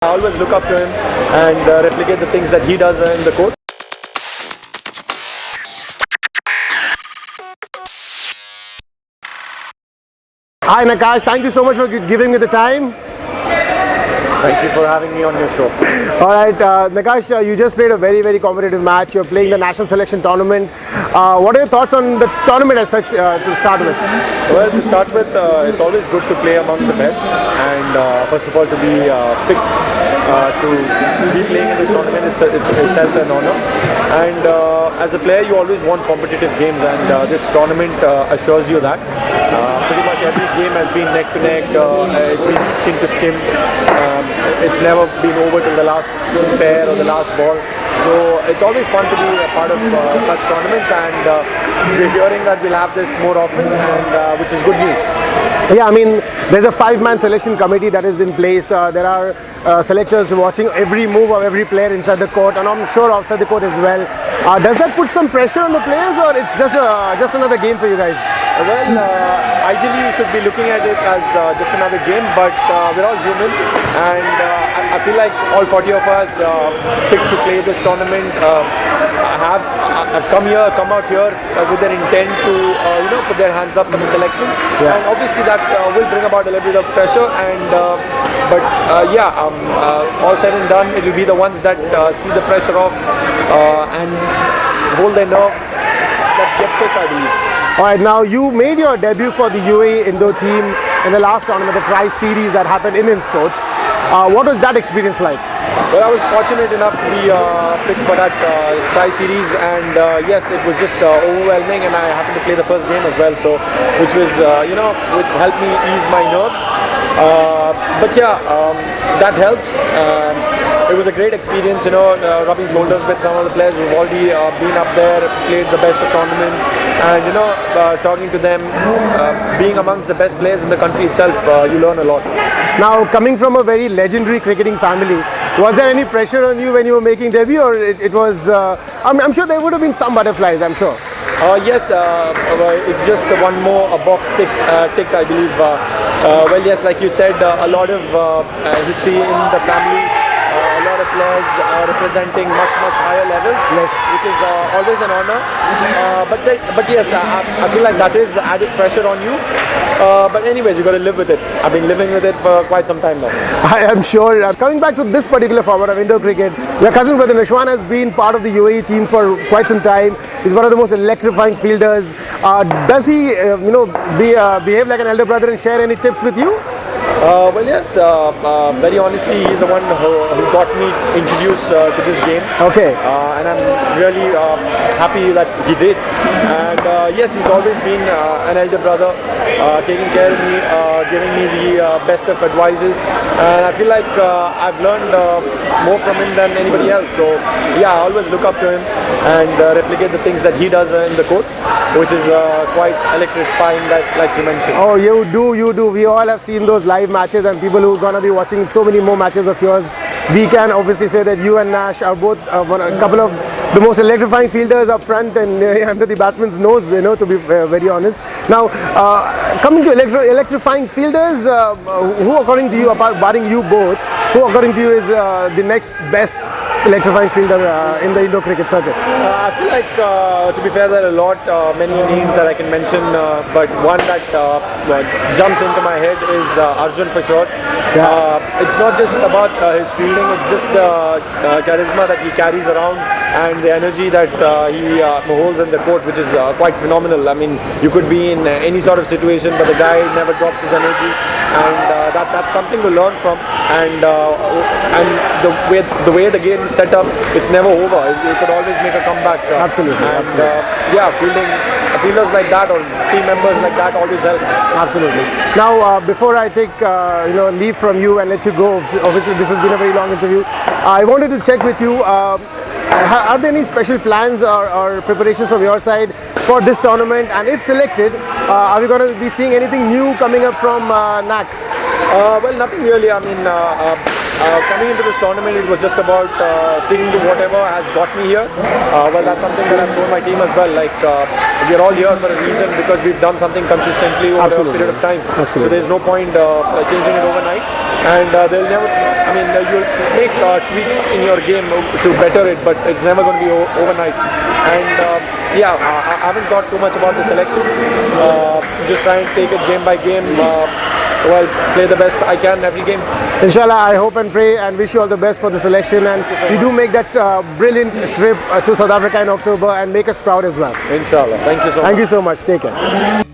I always look up to him and replicate the things that he does in the court. Hi Naqqash, thank you so much for giving me the time. Thank you for having me on your show. All right, Naqqash, you just played a very competitive match. You're playing the national selection tournament. What are your thoughts on the tournament as such to start with? Well, to start with, it's always good to play among the best, and first of all, to be picked to be playing in this tournament, it's itself an honor. And as a player, you always want competitive games, and this tournament assures you that. Pretty much every game has been neck to neck. It's been skin to skin. It's never been over till the last pair or the last ball. So it's always fun to be a part of such tournaments, and we're hearing that we'll have this more often, and which is good news. Yeah, I mean, there's a 5-man selection committee that is in place. There are selectors watching every move of every player inside the court, and I'm sure outside the court as well. Does that put some pressure on the players, or it's just another game for you guys? Well, ideally you should be looking at it as just another game, but we're all human, and I feel like all 40 of us picked to play this tournament have come out here with their intent to put their hands up for the selection, and obviously that will bring about a little bit of pressure, and all said and done, it will be the ones that see the pressure off and hold their nerve that get picked, I believe. Alright, now you made your debut for the UAE Indoor team in the last tournament, the Tri-Series that happened in Insportz. What was that experience like? Well, I was fortunate enough to be picked for that Tri-Series, and yes, it was just overwhelming, and I happened to play the first game as well, so which was which helped me ease my nerves. But yeah, that helps. It was a great experience, rubbing shoulders with some of the players who've already been up there, played the best of tournaments, and talking to them, being amongst the best players in the country itself, you learn a lot. Now, coming from a very legendary cricketing family, was there any pressure on you when you were making debut, or it was? I'm sure there would have been some butterflies, I'm sure. Yes, it's just one more box ticked, I believe. Well, yes, like you said, a lot of history in the family. A lot of players representing much higher levels, yes, which is always an honor. But yes, I feel like that is added pressure on you. But anyways, you got to live with it. I've been living with it for quite some time now. I am sure. Coming back to this particular format of indoor cricket, your cousin brother Nashwan has been part of the UAE team for quite some time. He's one of the most electrifying fielders. Does he, behave like an elder brother and share any tips with you? Well, yes, very honestly, he's the one who got me introduced to this game. Okay. And I'm really happy that he did. And yes, he's always been an elder brother, taking care of me, giving me the best of advices. And I feel like I've learned more from him than anybody else. So yeah, I always look up to him and replicate the things that he does in the court, which is quite electrifying, like you mentioned. Oh, you do. We all have seen those live matches, and people who are going to be watching so many more matches of yours. We can obviously say that you and Nash are both a couple of the most electrifying fielders up front and under the batsman's nose, to be very honest. Now, coming to electrifying fielders, who according to you, barring you both, who according to you is the next best electrifying fielder in the indoor cricket circuit? I feel like, to be fair, there are a lot, many names that I can mention, but one that jumps into my head is Arjun for sure. Yeah. It's not just about his fielding, it's just the charisma that he carries around and the energy that he holds in the court, which is quite phenomenal. I mean, you could be in any sort of situation, but the guy never drops his energy, and that's something to learn from. And the way the game is set up, it's never over. You could always make a comeback. Absolutely. And yeah, fielders like that or team members like that always help. Absolutely. Now, before I take leave from you and let you go, obviously this has been a very long interview. I wanted to check with you. Are there any special plans or preparations from your side for this tournament? And if selected, are we going to be seeing anything new coming up from NAC? Well, nothing really. I mean, coming into this tournament, it was just about sticking to whatever has got me here. Well, that's something that I've told my team as well. Like, we're all here for a reason because we've done something consistently over a period of time. Absolutely. So there's no point changing it overnight. And they'll never. I mean, you'll make tweaks in your game to better it, but it's never going to be overnight. And yeah, I haven't thought too much about the selection. Just try and take it game by game. Well, play the best I can every game. Inshallah, I hope and pray and wish you all the best for the selection, and you do make that brilliant trip to South Africa in October and make us proud as well. Inshallah. Thank you so much. Thank you so much. Take care.